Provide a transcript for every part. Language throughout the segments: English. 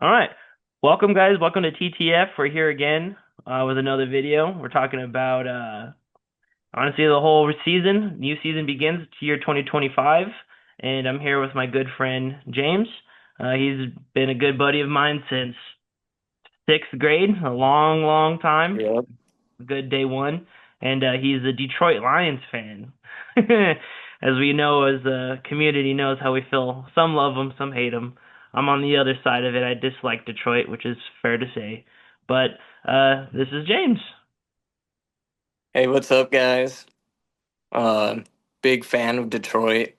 All right. Welcome, guys. Welcome to TTF. We're here again with another video. We're talking about, honestly, the whole season. New season begins, it's year 2025. And I'm here with my good friend, James. He's been a good buddy of mine since sixth grade, a long, long time. Yep. Good day one. And he's a Detroit Lions fan. As we know, as the community knows how we feel. Some love them, some hate them. I'm on the other side of it. I dislike Detroit, which is fair to say. But this is James. Hey, what's up, guys? Big fan of Detroit,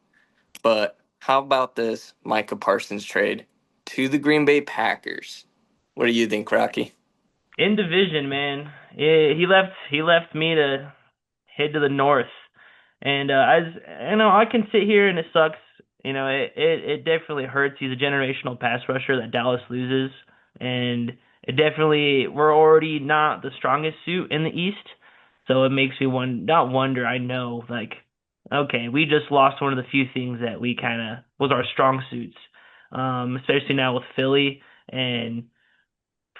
but how about this Micah Parsons trade to the Green Bay Packers? What do you think, Rocky? In division, man. He left me to head to the north. And I can sit here and it sucks. It definitely hurts. He's a generational pass rusher that Dallas loses, and it definitely we're already not the strongest suit in the East, so it makes me not wonder. I know, like, okay, we just lost one of the few things that we kind of was our strong suits, especially now with Philly and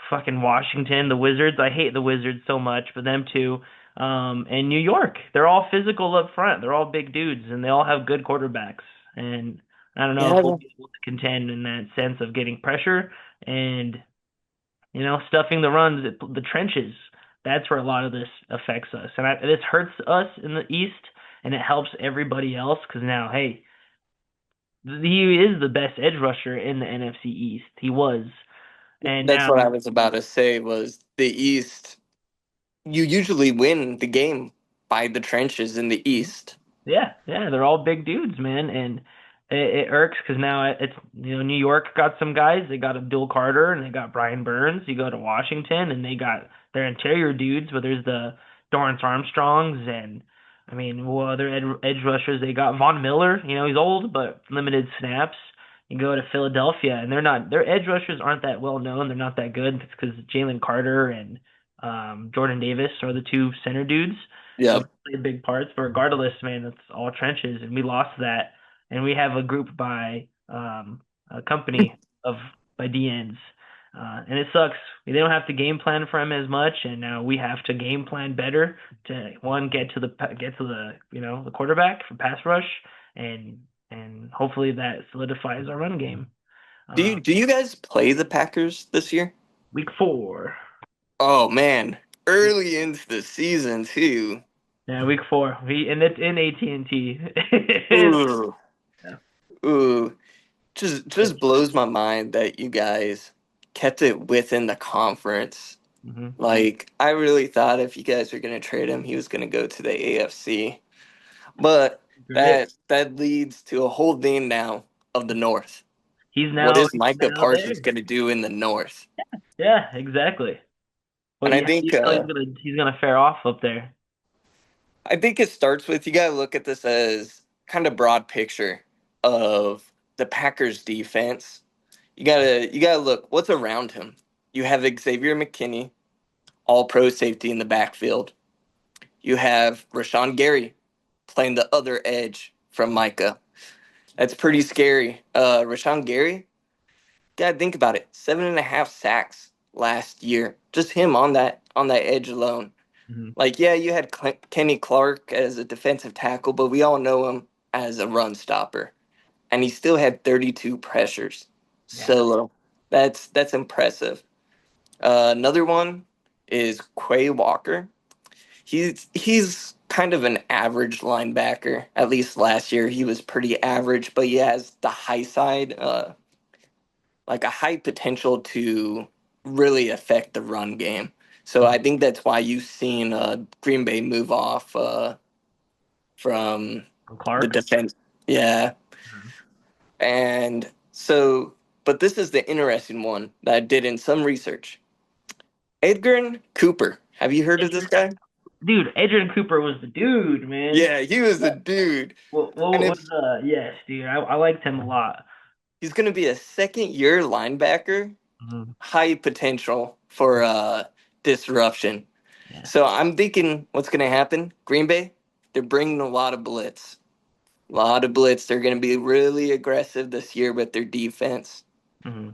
fucking Washington, the Wizards. I hate the Wizards so much, but them too. And New York, they're all physical up front. They're all big dudes, and they all have good quarterbacks. And I don't know if we'll Yeah, be able to contend in that sense of getting pressure and stuffing the runs, the trenches. That's where a lot of this affects us, and this hurts us in the East, and it helps everybody else because now, hey, he is the best edge rusher in the NFC East. He was, and that's now. what I was about to say was the East. You usually win the game by the trenches in the East. Yeah, yeah, they're all big dudes, man, and it irks because now it's New York got some guys. They got Abdul Carter and they got Brian Burns. You go to Washington and they got their interior dudes, but there's the Dorrance Armstrongs and I mean, well, other edge rushers. They got Von Miller. He's old but limited snaps. You go to Philadelphia and their edge rushers aren't that well known. They're not that good. It's because Jalen Carter and Jordan Davis are the two center dudes. So Yep. played big parts. But regardless, man, it's all trenches, and we lost that. And we have a group by a company of by DNs, and it sucks. They don't have to game plan for him as much, and now we have to game plan better to one get to the the quarterback for pass rush, and hopefully that solidifies our run game. Do Uh, you do you guys play the Packers this year? week 4. Oh man, early into the season too. Yeah, week 4. And it's in AT&T. Ooh, Yeah. ooh. Just blows my mind that you guys kept it within the conference. Mm-hmm. Like I really thought if you guys were gonna trade him, he was gonna go to the AFC. But Great. that leads to a whole thing now of the North. He's What now is Micah there. Parsons gonna do in the North? Yeah, exactly. Well, And yeah, how do you feel he's gonna fare off up there? I think it starts with you gotta look at this as kind of broad picture of the Packers defense. You gotta look what's around him. You have Xavier McKinney, all pro safety in the backfield. You have Rashawn Gary playing the other edge from Micah. That's pretty scary. Rashawn Gary, gotta think about it. 7.5 sacks last year. Just him on that edge alone. Hmm. Like, yeah, you had Kenny Clark as a defensive tackle, but we all know him as a run stopper, and he still had 32 pressures Yeah. solo. That's impressive. Another one is Quay Walker. He's kind of an average linebacker. At least last year, he was pretty average, but he has the high side, like a high potential to really affect the run game. So I think that's why you've seen Green Bay move off from the Clark. defense. Yeah, Mhm. and so, but this is the interesting one that I did in some research. Edgar Cooper. Have you heard of this Adrian, guy? dude, Adrian Cooper was the dude, man. Yeah, he was a dude. And What was yes, dude. I liked him a lot. he's going to be a second year linebacker, Mhm. high potential for disruption. Yeah. So I'm thinking what's going to happen? Green Bay, they're bringing a lot of blitz. A lot of blitz. They're going to be really aggressive this year with their defense. Hmm.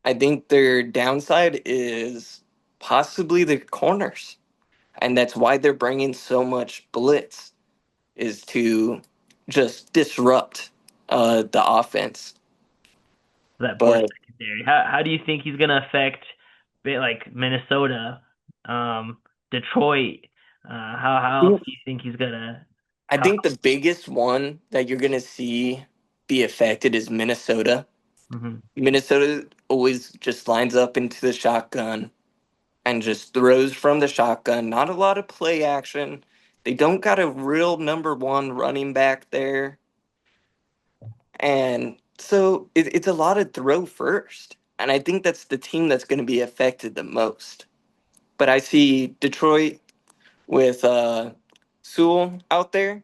I think their downside is possibly the corners, and that's why they're bringing so much blitz is to just disrupt the offense. That poor But secondary. How do you think he's gonna affect like Minnesota, Detroit? How else do you think he's gonna? I How? think the biggest one that you're gonna see be affected is Minnesota. Mm-hmm. Minnesota always just lines up into the shotgun and just throws from the shotgun. Not a lot of play action. They don't got a real number one running back there. And so it's a lot of throw first. And I think that's the team that's going to be affected the most. But I see Detroit with Sewell out there.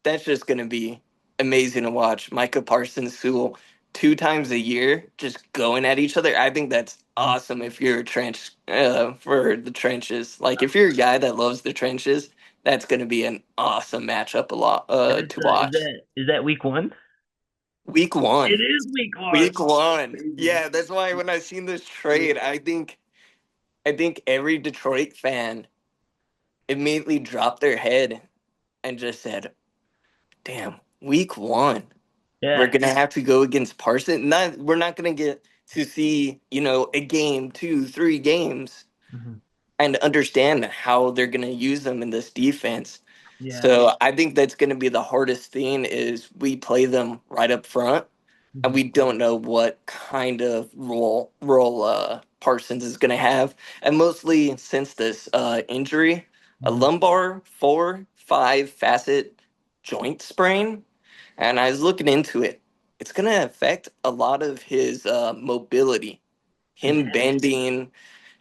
That's just going to be amazing to watch. Micah Parsons, Sewell, 2 times a year, just going at each other. I think that's awesome if you're a trench for the trenches. Like if you're a guy that loves the trenches, that's going to be an awesome matchup a lot Is this to watch. is that week one? Week It one. is week one. Week one. Crazy. Yeah, that's why when I seen this trade, I think every Detroit fan immediately dropped their head and just said, "Damn, week one. We're Yeah. gonna have to go against Parsons. Not we're not gonna get to see, a game, 2, 3 games Hmm. and understand how they're gonna use them in this defense. Yeah. So I think that's gonna be the hardest thing is we play them right up front and Hmm. we don't know what kind of role Parsons is going to have. And mostly since this injury, a Hmm. lumbar 4-5 facet joint sprain, and I was looking into it. It's going to affect a lot of his mobility, His him head. bending, Yeah.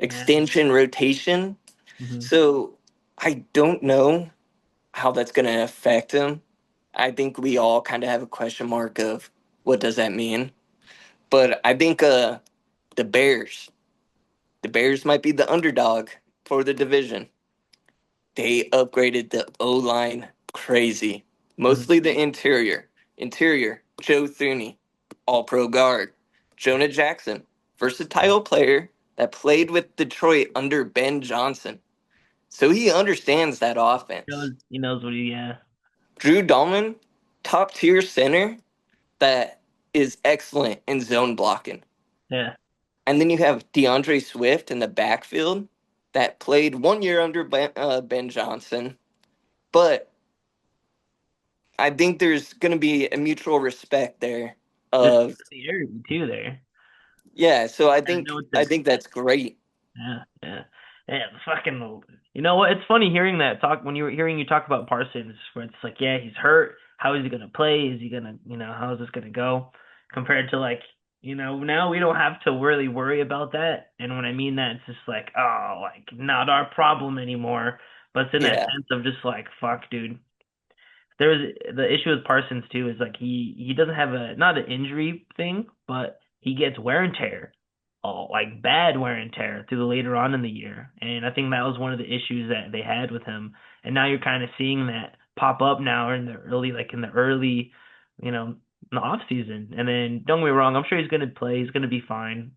extension, rotation. Hmm. So I don't know how that's going to affect him. I think we all kind of have a question mark of what does that mean. But I think the Bears, the Bears might be the underdog for the division. They upgraded the O line crazy, Hmm. mostly the interior. Interior, Joe Thuney, All Pro guard. Jonah Jackson, versatile player that played with Detroit under Ben Johnson, so he understands that offense. He knows what he. Yeah. Drew Dahlman, top tier center that is excellent in zone blocking. Yeah. And then you have DeAndre Swift in the backfield that played 1 year under Ben Johnson. But I think there's going to be a mutual respect there. There's Of familiarity too there. yeah, so I I know think what I the. think that's great. Yeah. Yeah. Yeah. Fucking. You know what? It's funny hearing that talk when you were hearing you talk about Parsons, where it's like, yeah, he's hurt. How is he gonna play? Is he gonna, how is this gonna go? Compared to like, now we don't have to really worry about that. And when I mean that, it's just like, oh, like not our problem anymore. But it's in that Yeah, sense of just like, fuck, dude. There's the issue with Parsons too is like he doesn't have a not an injury thing, but he gets wear and tear, like bad wear and tear through the later on in the year, and I think that was one of the issues that they had with him, and now you're kind of seeing that pop up now in the early, in the off season, and then don't get me wrong, I'm sure he's gonna play, he's gonna be fine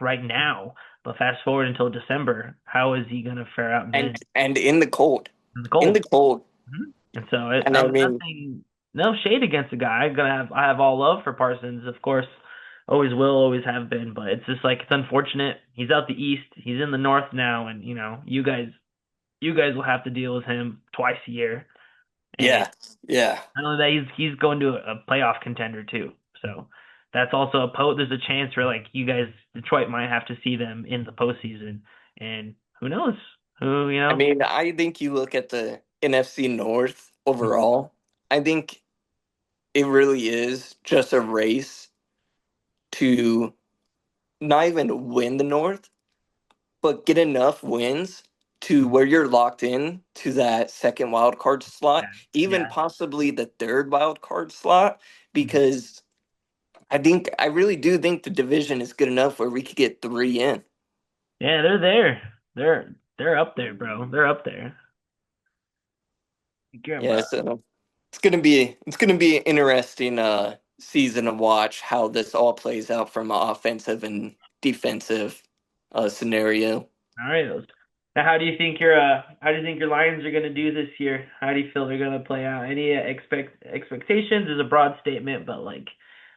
right now, but fast forward until December, how is he gonna fare out and then and in the cold, in the in cold? the cold, Mhm. And so and I I'm mean, nothing, no shade against the guy. I have all love for Parsons, of course, always will, always have been. But it's just like it's unfortunate. He's out the East, he's in the North now, and you guys will have to deal with him twice a year. And yeah, yeah, not only that, he's going to a playoff contender too. So that's also there's a chance where like you guys, Detroit might have to see them in the postseason, and who knows? Who you I know? mean, I think you look at the NFC North Mhm. overall. I think it really is just a race to not even win the North, but get enough wins to where you're locked in to that second wild card Yeah, slot, even yeah. possibly the third wild card slot, Mhm. because I really do think the division is good enough where we could get three in. Yeah, they're there. They're up there, bro. They're up there. Yeah, Yeah, bro. so it's gonna be an interesting season to watch how this all plays out from an offensive and defensive scenario. All right. Now, how do you think your Lions are gonna do this year? How do you feel they're gonna play out? Any expectations is a broad statement, but like,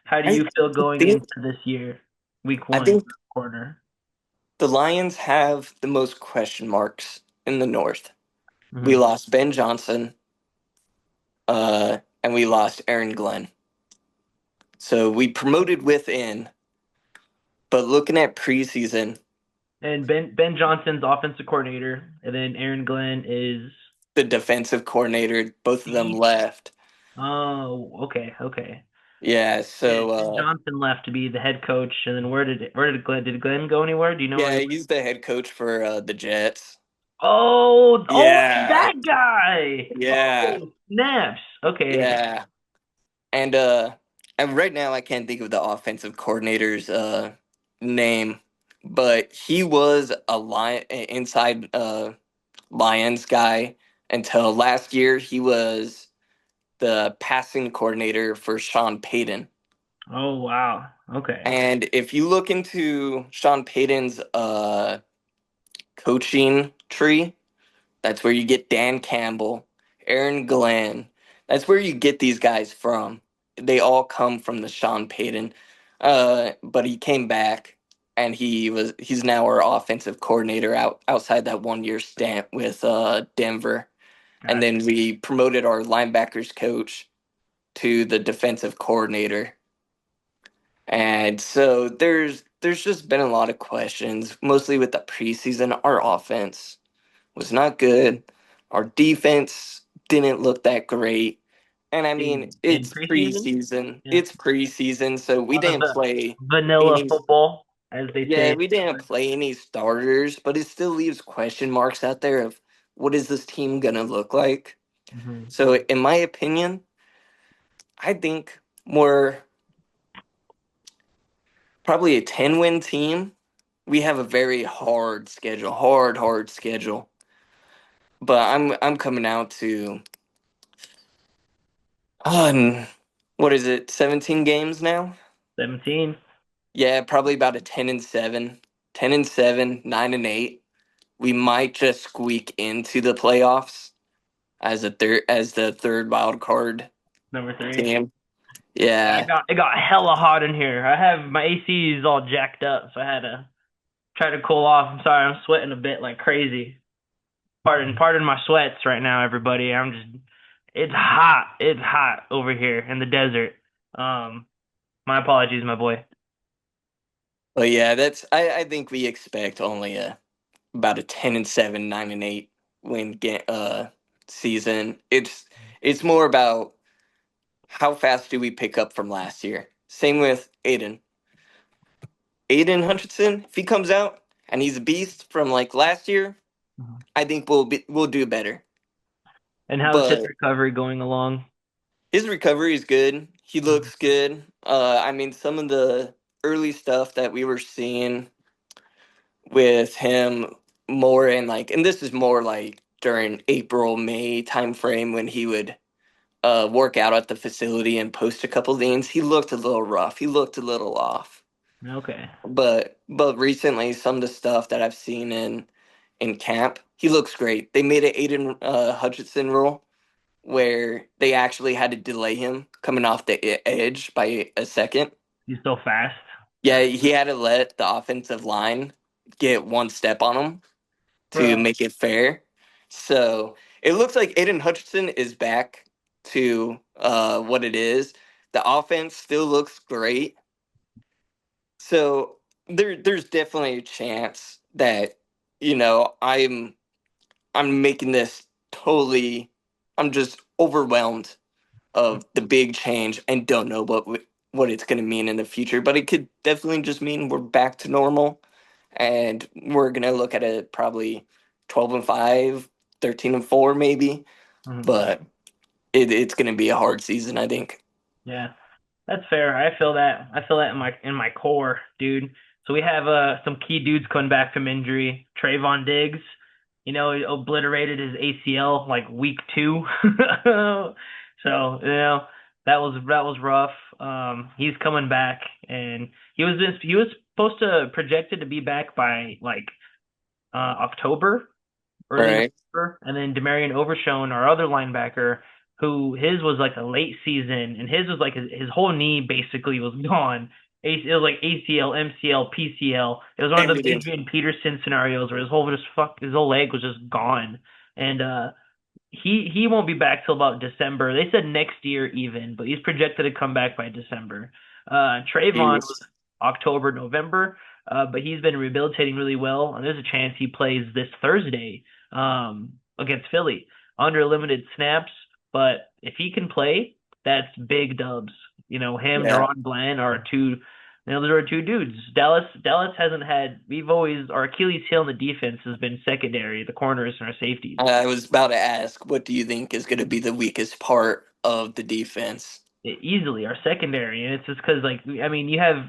how do I you feel going think into this year, week I one, think first quarter? the Lions have the most question marks in the North. We Hmm. lost Ben Johnson, and we lost Aaron Glenn. So we promoted within, but looking at preseason, And Ben Johnson's offensive coordinator, and then Aaron Glenn is the defensive coordinator, both of them the. left. Oh, okay, okay. Yeah, Yeah, so Ben Johnson left to be the head coach, and then where did Glenn go anywhere? Do you know where yeah, he? he's the head coach for the Jets. Oh, Yeah, that guy. yeah, Oh, snaps. Okay. yeah. And right now I can't think of the offensive coordinator's name, but he was a lion inside Lions guy until last year. He was the passing coordinator for Sean Payton. Oh, wow. Okay. And if you look into Sean Payton's coaching tree, that's where you get Dan Campbell, Aaron Glenn. That's where you get these guys from. They all come from the Sean Payton. But he came back and he's now our offensive coordinator outside that 1 year stint with Denver. And then Gotcha. we promoted our linebackers coach to the defensive coordinator. And so there's just been a lot of questions, mostly with the preseason. Our offense was not good. Our defense didn't look that great. And I mean, In it's preseason? preseason. Yeah. It's preseason, so we One of didn't the play vanilla any football, as they yeah, say. we didn't play any starters, but it still leaves question marks out there of what is this team gonna look like? Hmm. So in my opinion, I think we're probably a 10-win team. We have a very hard schedule, hard schedule. But I'm coming out to um what is it, 17 games now? 17. Yeah, probably about a 10-7. 10-7, 9-8. We might just squeak into the playoffs as the third wild card Number 3. team. Yeah, Yeah. it got hella hot in here. I have my AC is all jacked up, so I had to try to cool off. I'm sorry, I'm sweating a bit like crazy. Pardon my sweats right now, everybody. It's hot. It's hot over here in the desert. Um, my apologies, my boy. But yeah, I think we expect only about a 10-7, 9-8 season. It's more about how fast do we pick up from last year? Same with Aiden. Aiden Hutchinson, if he comes out and he's a beast from like last year, Mhm. I think we'll do better. And how's his But recovery going along? his recovery is good. He Mhm. looks good. I mean, some of the early stuff that we were seeing with him more in like, and this is more like during April, May timeframe when he would work out at the facility and post a couple things. He looked a little rough. He looked a little off. Okay. But recently, some of the stuff that I've seen in camp, he looks great. They made an Aiden Hutchinson rule where they actually had to delay him coming off the edge by a second. He's so fast. Yeah, he had to let the offensive line get one step on him to Bro. make it fair. So it looks like Aiden Hutchinson is back to what it is. The offense still looks great. So there's definitely a chance that I'm making this totally. I'm just overwhelmed of the big change and don't know what it's going to mean in the future. But it could definitely just mean we're back to normal, and we're going to look at it probably 12-5, 13-4 maybe. Mhm. But it's going to be a hard season, I think. Yeah. That's fair. I feel that. I feel that in my core, dude. So we have some key dudes coming back from injury. Trayvon Diggs, he obliterated his ACL like week 2. So, that was rough. He's coming back and he was supposed to projected to be back by like October, early Right. November, and then Demarion Overshone, our other linebacker, who his was like a late season, and his was like his whole knee basically was gone. It was like ACL, MCL, PCL. It was one of those Everything. Adrian Peterson scenarios where his whole leg was just gone, and he won't be back till about December. They said next year even, but he's projected to come back by December. Trayvon was Jeez. October, November, but he's been rehabilitating really well, and there's a chance he plays this Thursday against Philly under limited snaps. But if he can play, that's big dubs. Him, Yeah. Deron Bland are two. Those are two dudes. Dallas hasn't had. We've always our Achilles heel in the defense has been secondary, the corners and our safeties. I was about to ask, what do you think is going to be the weakest part of the defense? Easily our secondary, and it's just because like I mean you have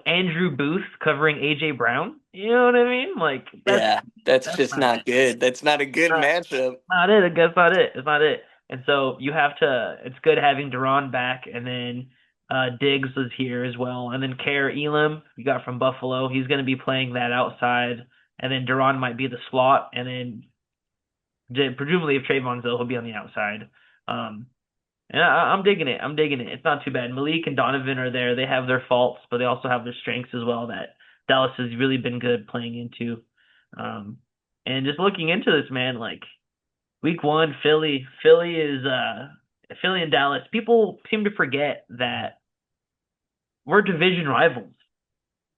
Andrew Booth covering AJ Brown. You know what I mean? Like Yeah, that's that's just not not good. That's not a good not, matchup. not it. I guess not it. It's not it. And so you have to. It's good having Duran back, and then Diggs is here as well, and then Kerr Elam we got from Buffalo. He's going to be playing that outside, and then Duran might be the slot, and then presumably if Trayvon's ill, he'll be on the outside. Um, And I'm digging it. I'm digging it. It's not too bad. Malik and Donovan are there. They have their faults, but they also have their strengths as well that Dallas has really been good playing into. Um, and just looking into this, man, like week one, Philly and Dallas. People seem to forget that we're division rivals.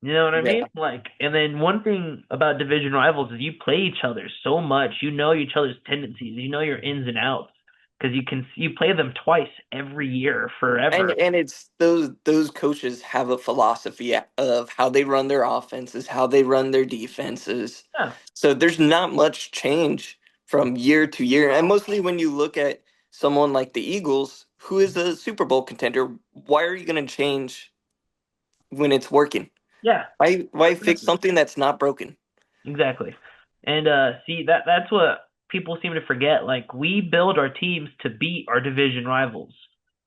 You know what I Yeah. mean? Like, and then one thing about division rivals is you play each other so much. You know each other's tendencies. You know your ins and outs because you play them twice every year And forever. and it's those coaches have a philosophy of how they run their offenses, how they run their defenses. Yeah, So there's not much change from year to year. And mostly when you look at someone like the Eagles, who is a Super Bowl contender, why are you going to change when it's working? yeah, Why fix exactly. something that's not broken? Exactly. And see that's what people seem to forget. Like we build our teams to beat our division rivals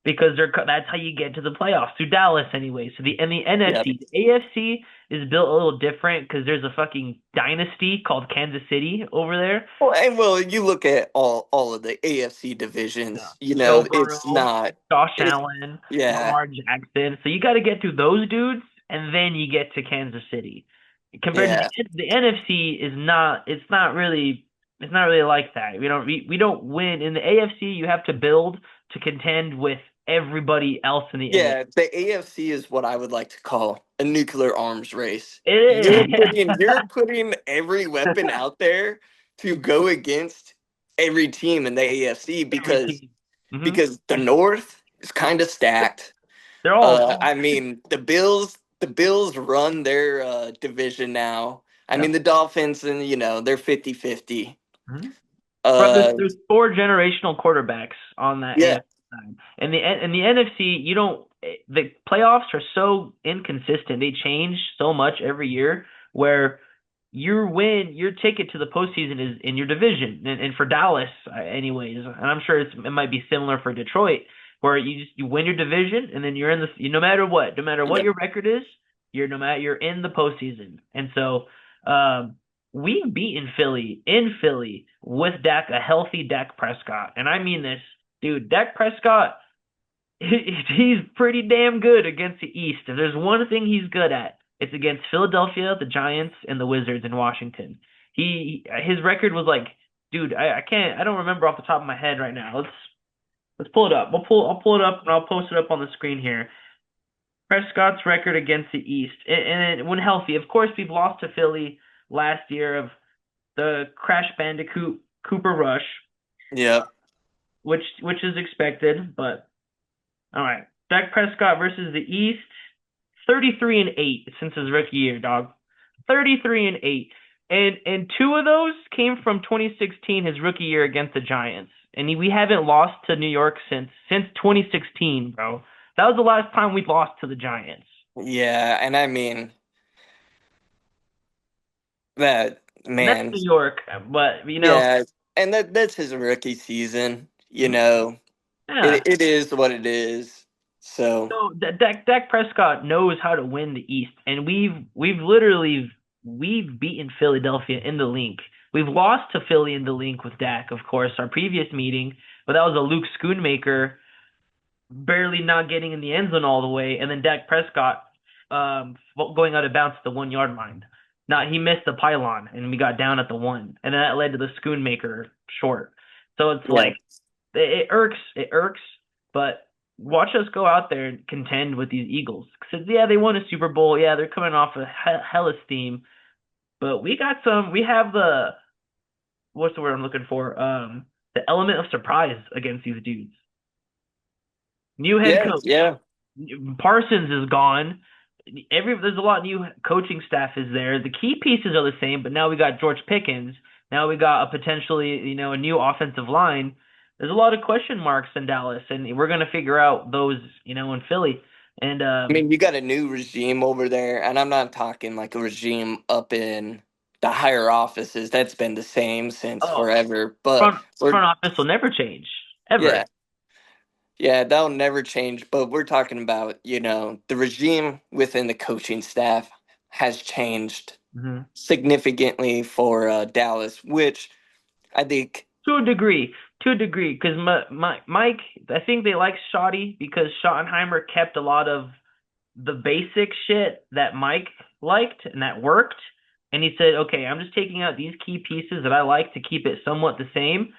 because that's how you get to the playoffs through Dallas anyway. So the Yeah. NFC, the AFC is built a little different because there's a fucking dynasty called Kansas City over there. Well, you look at all of the AFC Yeah. divisions, Joe it's Burrow, not Josh it's Allen, yeah. Lamar Jackson. So you got to get through those dudes, and then you get to Kansas City. Compared to Yeah. the NFC is not. It's not really like that. We don't win in the AFC. You have to build to contend with everybody else in the NFC. Yeah, the AFC is what I would like to call a nuclear arms race. It, You're putting every weapon out there to go against every team in the AFC every because team. the North is kind of stacked. They're all. I mean, the Bills run their division now. I mean, Yep. the Dolphins and they're 50-50. Mhm. Bro, Uh there's four generational quarterbacks on that yeah. AFC side, and the NFC, the playoffs are so inconsistent. They change so much every year. Where your ticket to the postseason is in your division, and for Dallas, anyways, and I'm sure it might be similar for Detroit, where you win your division, and then you're in no matter what Yeah. your record is, you're in the postseason, and so. Um, we've beaten Philly in Philly with a healthy Dak Prescott. And I mean this, dude, Dak Prescott, he's pretty damn good against the East. If there's one thing he's good at, it's against Philadelphia, the Giants, and the Wizards in Washington. His record was like, dude, I don't remember off the top of my head right now. Let's pull it up. I'll pull it up and I'll post it up on the screen here. Prescott's record against the East, and when healthy, of course, we've lost to Philly last year of the Crash Bandicoot Cooper Rush, Yeah. which is expected. But all right, Dak Prescott versus the East, 33-8 since his rookie year, dog. 33-8, and two of those came from 2016, his rookie year against the Giants, and we haven't lost to New York since 2016, bro. That was the last time we lost to the Giants. Yeah, and I mean that And that's man. New York, but Yeah, and that's his rookie season. mhm, yeah, It is what it is. So So Dak Prescott knows how to win the East, and we've literally we've beaten Philadelphia in the link. We've lost to Philly in the link with Dak, of course, our previous meeting, but that was a Luke Schoonmaker barely not getting in the end zone all the way, and then Dak Prescott going out of bounds at the 1 yard line. Not he missed the pylon, and we got down at the one, and then that led to the Schoonmaker short. So it's yeah, like it irks, but watch us go out there and contend with these Eagles. Because yeah, they won a Super Bowl. Yeah, they're coming off a hella steam, but we have the what's the word I'm looking for? The element of surprise against these dudes. New head yeah, coach. yeah. Parsons is gone. There's a lot of new coaching staff is there. The key pieces are the same, but now we got George Pickens. Now we got a potentially, a new offensive line. There's a lot of question marks in Dallas, and we're gonna figure out those, in Philly. And I mean, you got a new regime over there, and I'm not talking like a regime up in the higher offices. That's been the same since oh, forever. But front we're front office will never change ever. yeah, yeah, that'll never change. But we're talking about, the regime within the coaching staff has changed Hmm. significantly for Dallas, which I think, To a degree, because Mike, I think they like Shoddy because Schottenheimer kept a lot of the basic shit that Mike liked and that worked. And he said, okay, I'm just taking out these key pieces that I like to keep it somewhat the same,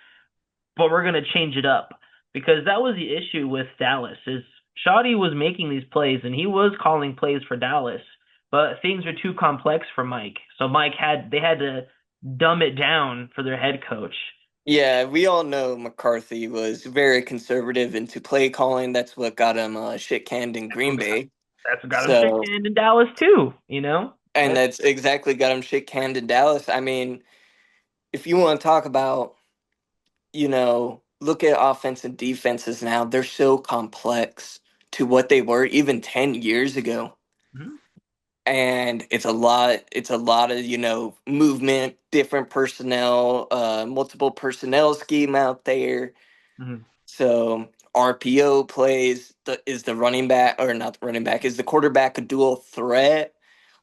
but we're going to change it up. Because that was the issue with Dallas is Shoddy was making these plays and he was calling plays for Dallas, but things were too complex for Mike. So they had to dumb it down for their head coach. yeah, we all know McCarthy was very conservative into play calling. That's what got him shit canned in That's what Green got, Bay. that's what got him shit So, canned in Dallas too. and That's that's exactly got him shit canned in Dallas. I mean, if you want to talk about, look at offense and defenses now, they're so complex to what they were even 10 years ago. mhm, And it's a lot of, movement, different personnel, multiple personnel scheme out there. mhm. So RPO plays is the running back or not the running back, is the quarterback a dual threat?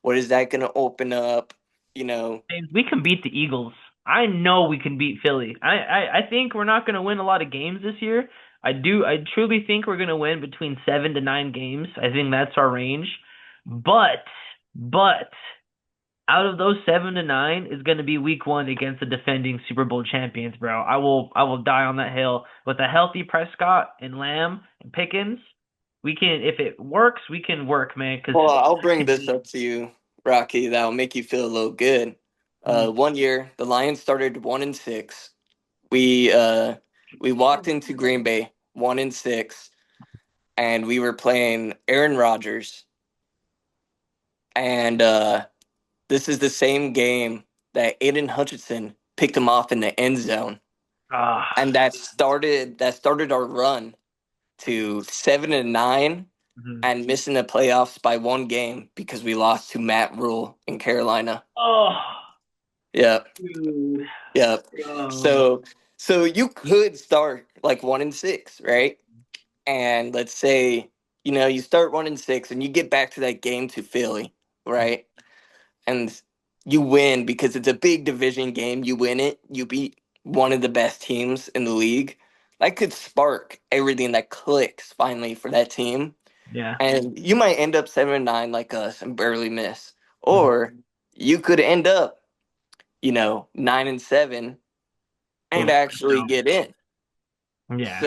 What is that going to open up? You know, James, we can beat the Eagles. I know we can beat Philly. I think we're not going to win a lot of games this year. I truly think we're going to win between 7 to 9 games. I think that's our range. But out of those 7 to 9 is going to be week one against the defending Super Bowl champions, bro. I will die on that hill with a healthy Prescott and Lamb and Pickens. We can, if it works, we can work, man. Because well, I'll bring this up to you, Rocky. That'll make you feel a little good. One year, the Lions started 1-6. We walked into Green Bay 1-6, and we were playing Aaron Rodgers. And this is the same game that Aiden Hutchinson picked him off in the end zone, ah, and that started our run to 7-9 mhm. and missing the playoffs by one game because we lost to Matt Rule in Carolina. Oh, Yep, dude. yep. Oh. So you could start like 1-6, right? And let's say you start 1-6 and you get back to that game to Philly, right? And you win because it's a big division game. You win it. You beat one of the best teams in the league. That could spark everything that clicks finally for that team. Yeah. And you might end up 7-9 like us and barely miss. Mhm. Or you could end up, 9-7 and Going actually down. get in. Yeah.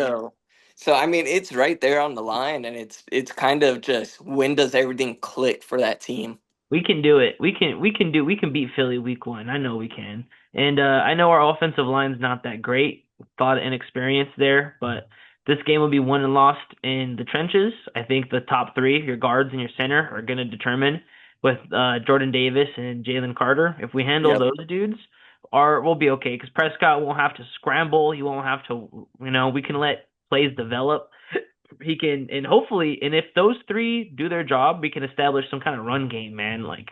So I mean it's right there on the line, and it's kind of just when does everything click for that team? We can do it. We can beat Philly week one. I know we can. And I know our offensive line's not that great. A lot of inexperience there, but this game will be won and lost in the trenches. I think the top three, your guards and your center, are going to determine with Jordan Davis and Jalen Carter. If we handle Yep. those dudes, we'll be okay because Prescott won't have to scramble. He won't have to, we can let plays develop. He can, and hopefully, and if those three do their job, we can establish some kind of run game, man. Like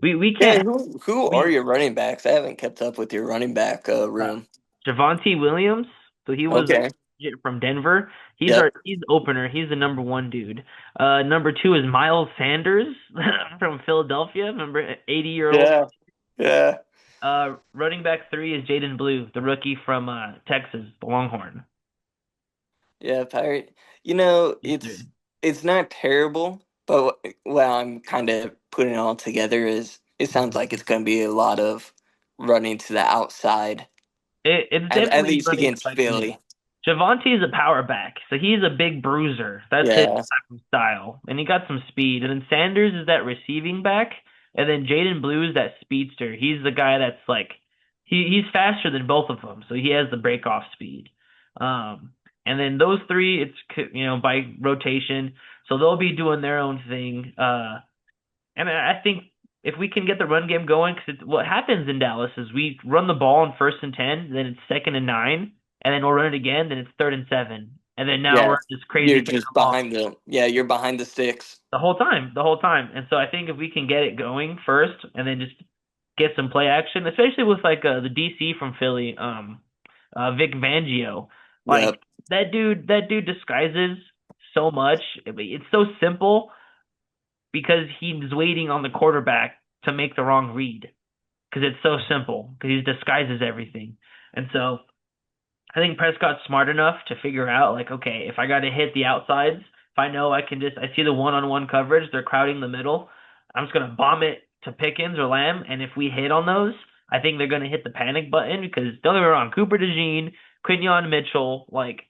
we Yeah, can't who are we your running backs? I haven't kept up with your running back uh, room. Javonte Williams. So he was Okay. from Denver. Yep. He's opener. He's the number one dude. Number two is Miles Sanders from Philadelphia. Remember, 80-year-old. Yeah. Yeah. Running back three is Jaden Blue, the rookie from Texas, the Longhorn. Yeah, Pirate. You know, These three. it's not terrible, but what I'm kind of putting it all together is it sounds like it's going to be a lot of running to the outside, It's at definitely least running against by committee. Philly. Javonte is a power back, so he's a big bruiser. That's his Yeah. type of style, and he got some speed. And then Sanders is that receiving back, and then Jaden Blue is that speedster. He's the guy that's like he's faster than both of them, so he has the break off speed. Um, and then those three, it's by rotation, so they'll be doing their own thing. And I think if we can get the run game going, because what happens in Dallas is we run the ball on 1st and 10, then it's 2nd and 9, and then we'll run it again, then it's 3rd and 7, and then now Yeah. we're just You're crazy third just and long behind them. Yeah, you're behind the sticks. the whole time. And so I think if we can get it going first, and then just get some play action, especially with like the DC from Philly, Vic Fangio, like Yep. that dude disguises so much. It's so simple because he's waiting on the quarterback to make the wrong read because it's so simple because he disguises everything. And so I think Prescott's smart enough to figure out like, okay, if I got to hit the outsides, if I know I see the one-on-one coverage, they're crowding the middle, I'm just gonna bomb it to Pickens or Lamb, and if we hit on those, I think they're gonna hit the panic button because don't get me wrong, Cooper DeJean, Quinion Mitchell, like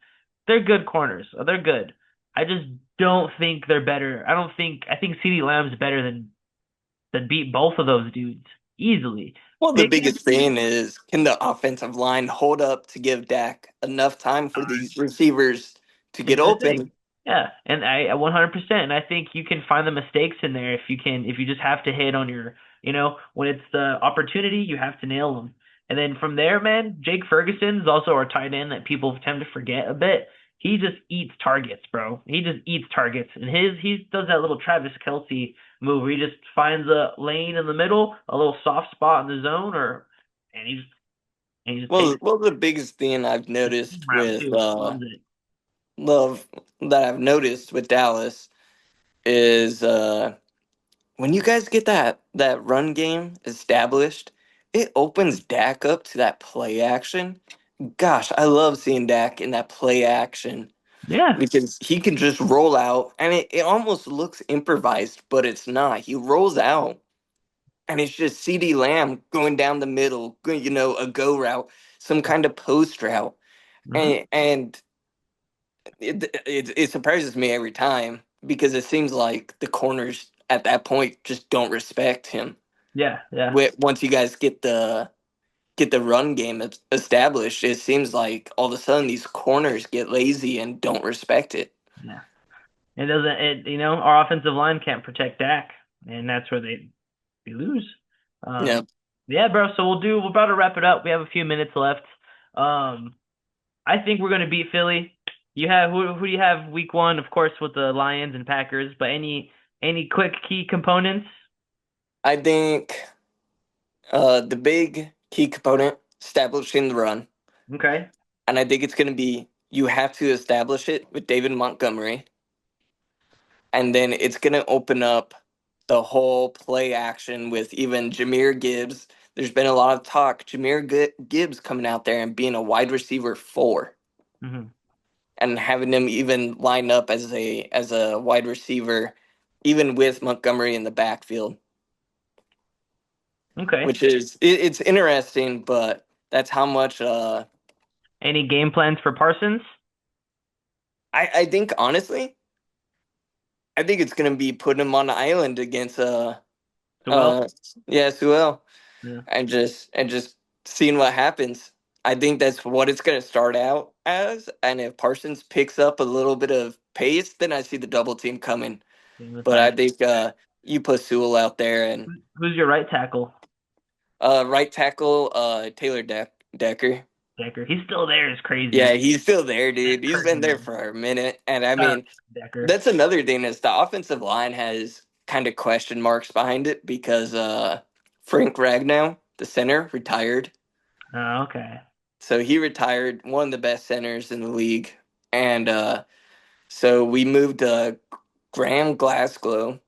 they're good corners, they're good. I just don't think they're better. I think CeeDee Lamb's better than beat both of those dudes easily. Well, the Pickens, biggest thing is can the offensive line hold up to give Dak enough time for these receivers to is get the thing. open? Yeah, and I 100%, and I think you can find the mistakes in there if you just have to hit on when it's the opportunity, you have to nail them. And then from there, man, Jake Ferguson is also our tight end that people tend to forget a bit. He just eats targets, bro. He just eats targets, and he does that little Travis Kelce move where he just finds a lane in the middle, a little soft spot in the zone, and he just takes Well, the biggest thing I've the seam noticed route with too. Loves it. love that I've noticed with Dallas is when you guys get that run game established, it opens Dak up to that play action. Gosh, I love seeing Dak in that play action Yeah. because he can just roll out and it almost looks improvised, but it's not. He rolls out and it's just CD Lamb going down the middle, a go route, some kind of post route. Hmm. And it surprises me every time because it seems like the corners at that point just don't respect him. Yeah, yeah, Once you guys get the run game established, it seems like all of a sudden these corners get lazy and don't respect it. yeah. It doesn't. Our offensive line can't protect Dak, and that's where they lose. Yeah, Yeah, bro. So we're about to wrap it up. We have a few minutes left. Um, I think we're gonna beat Philly. You have who do you have week one? Of course, with the Lions and Packers. But any quick key components? I think the big key component establishing the run, Okay. and I think it's going to be you have to establish it with David Montgomery, and then it's going to open up the whole play action with even Jameer Gibbs. There's been a lot of talk Gibbs coming out there and being a wide receiver 4 Hmm. and having him even line up as a wide receiver even with Montgomery in the backfield, Okay. which it's interesting, but that's how much Any game plans for Parsons? I think honestly, I think it's gonna be putting him on the island against Well, uh yeah, Suel, yeah. and just seeing what happens. I think that's what it's gonna start out as, and if Parsons picks up a little bit of pace, then I see the double team coming. Seeing the But I tight. think you put Sewell out there and Who's your right tackle? right tackle Taylor Decker. Decker. He's still there. Is crazy. Yeah, he's still there, dude. He's been there Crazy. for a minute, and I Shout out mean to Decker. that's another thing is the offensive line has kind of question marks behind it because Frank Ragnow, the center, retired. Oh, okay. So he retired, one of the best centers in the league. And so we moved Graham Glasgow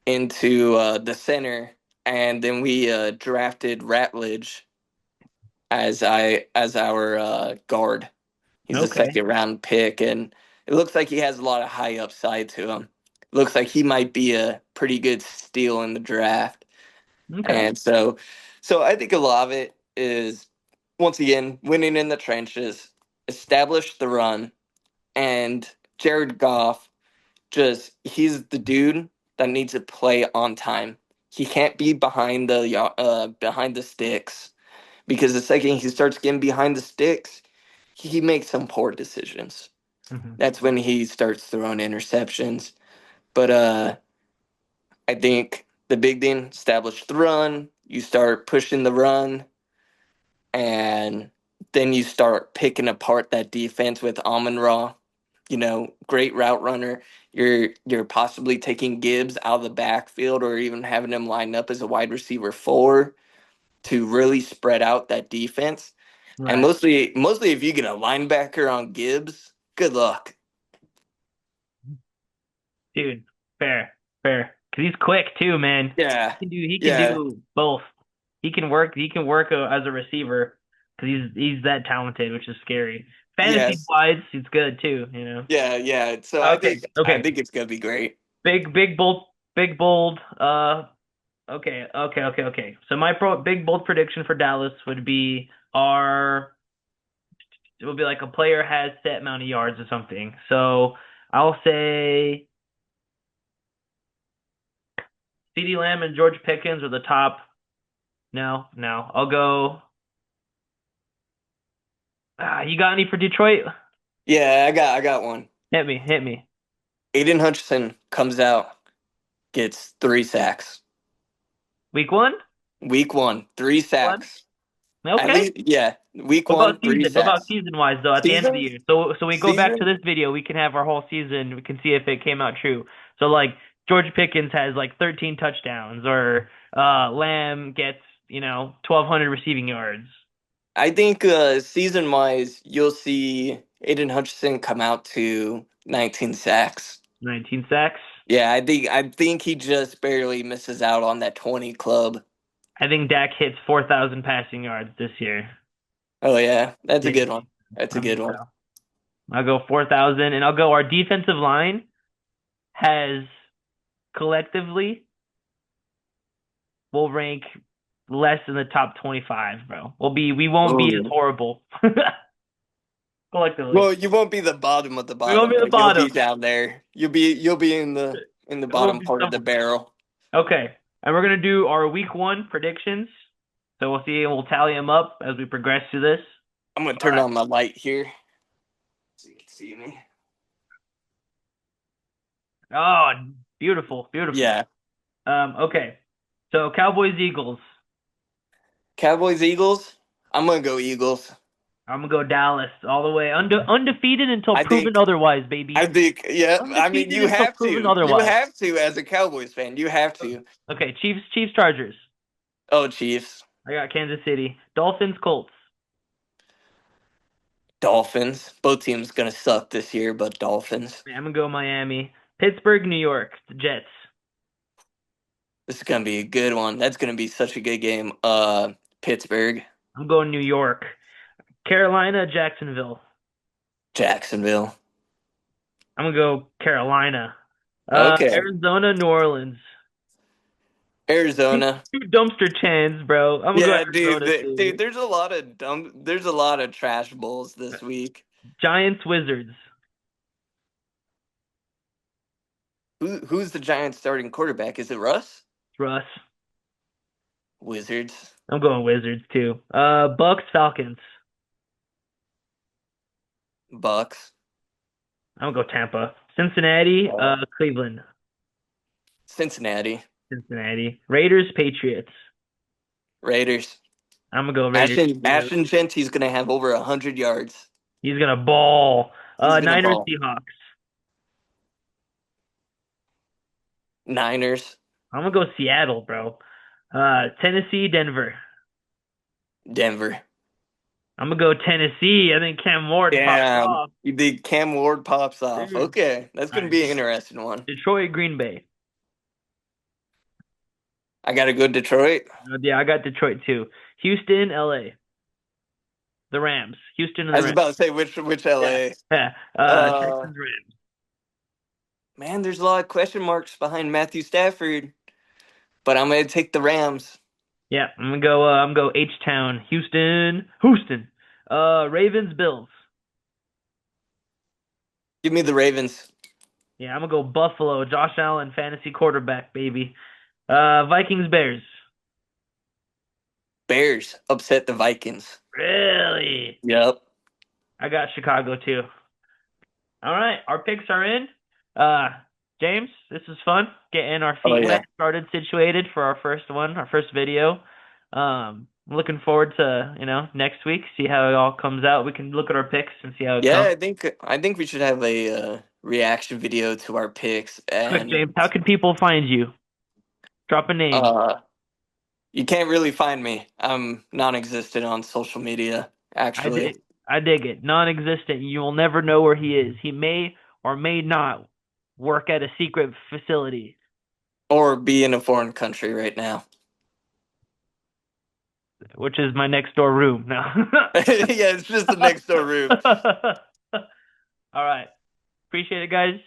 into the center, and then we drafted Ratledge as our guard. He's a Okay. second round pick, and it looks like he has a lot of high upside to him. Looks like he might be a pretty good steal in the draft. Okay. And so I think a lot of it is once again winning in the trenches, establish the run, and Jared Goff just he's the dude that needs to play on time. He can't be behind the sticks because the second he starts getting behind the sticks, he makes some poor decisions. Hmm. That's when he starts throwing interceptions. But I think the big thing, establish the run. You start pushing the run, and then you start picking apart that defense with Amon Ra. You know, great route runner. You're possibly taking Gibbs out of the backfield or even having him line up as a wide receiver 4 to really spread out that defense. And Right. mostly if you get a linebacker on Gibbs, good luck. Dude, fair, fair. Cause he's quick too, man. Yeah. He can Yeah. do both. He can work as a receiver because he's that talented, which is scary. Fantasy Yes. wise, he's good too, you know. Yeah, yeah. So Okay, I okay. think it's gonna be great. Big bold. Okay. So my big bold prediction for Dallas would be our it would be like a player has set amount of yards or something. So I'll say CeeDee Lamb and George Pickens are the top. No. I'll go. You got any for Detroit? Yeah, I got one. Hit me. Aiden Hutchinson comes out, gets 3 sacks. Week one? Week 1, three One? sacks. At Okay. least, yeah. Week What about 1, three season? What about sacks. season wise though? At the end of the Season, year, so we go back to season. this video. We can have our whole season. We can see if it came out true. So like George Pickens has like 13 touchdowns, or Lamb gets 1,200 receiving yards. I think season wise, you'll see Aiden Hutchinson come out to 19 sacks. 19 sacks. Yeah, I think he just barely misses out on that 20 club. I think Dak hits 4,000 passing yards this year. Oh yeah, that's a Big good one. season. That's a I'm good gonna one. go. I'll go 4,000, and I'll go. Our defensive line has collectively will rank less than the top 25, bro. We won't be as Oh. horrible collectively. Well, you won't be the bottom of the We won't bottom, be at the but you'll be bottom. down there. You'll be in the We'll bottom be part of the somewhere. barrel. Okay, and we're gonna do our week one predictions. So we'll see, and we'll tally them up as we progress through this. I'm gonna All turn right. on my light here so you can see me. Oh, beautiful, beautiful. Yeah. Okay. So Cowboys Eagles. Cowboys Eagles. I'm gonna go Eagles. I'm gonna go Dallas all the way undefeated until I proven think otherwise, I baby. think yeah, I mean Undefeated you until have proven to. You otherwise. have to as a Cowboys fan. You have to. Okay, Chiefs Chargers. Oh, Chiefs. I got Kansas City. Dolphins Colts. Dolphins. Both teams gonna suck this year, but Dolphins. I'm gonna go Miami. Pittsburgh New York. The Jets. This is gonna be a good one. That's gonna be such a good game. Pittsburgh, I'm going New York. Carolina Jacksonville. Jacksonville. I'm gonna go Carolina. Okay. Arizona New Orleans. Two, Arizona. two dumpster chans, bro. I'm gonna go Yeah, dude, Arizona too. there's a lot of trash bowls this week. Giants Wizards. Who's the Giants starting quarterback? Is it Russ? Russ. Wizards. I'm going Wizards too. Bucks Falcons. Bucks. I'm gonna go Tampa. Cincinnati, Cleveland. Cincinnati. Cincinnati. Raiders, Patriots. Raiders. I'm gonna go Raiders Ashton too. Ashton Genty's gonna have over 100 yards. He's gonna ball. He's gonna Niners, ball. Seahawks. Niners. I'm gonna go Seattle, bro. Tennessee, Denver. Denver. I'm gonna go Tennessee. I think Cam Ward pops Damn, off. the Cam Ward pops off. Dude. Okay, that's All gonna right, be an interesting one. Detroit, Green Bay. I gotta go Detroit. Yeah, I got Detroit too. Houston, LA. The Rams. Houston and I the was Rams. about to say which Yeah. LA. Yeah. Uh, Texans, Rams. man, there's a lot of question marks behind Matthew Stafford, but I'm gonna take the Rams. Yeah, I'm gonna go H Town. Houston. Ravens, Bills. Give me the Ravens. Yeah, I'm gonna go Buffalo. Josh Allen, fantasy quarterback, baby. Vikings, Bears. Bears upset the Vikings. Really? Yep. I got Chicago too. All right, our picks are in. Uh, James, this is fun. Getting our Oh feet yeah. wet, started, situated for our first one, our first video. I'm looking forward to, next week, see how it all comes out. We can look at our picks and see how it Yeah, comes. I think we should have a reaction video to our picks, Quick, and James, how can people find you? Drop a name. uh, you can't really find me. I'm non-existent on social media, I actually, dig, I dig it. Non-existent. You will never know where he is. He may or may not work at a secret facility, or be in a foreign country right now. which is my next door room. No. Yeah, it's just the next door room. All right. Appreciate it, guys.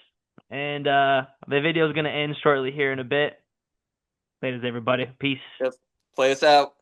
And the video is going to end shortly here in a bit. Ladies, everybody. Peace. Yep. Play us out.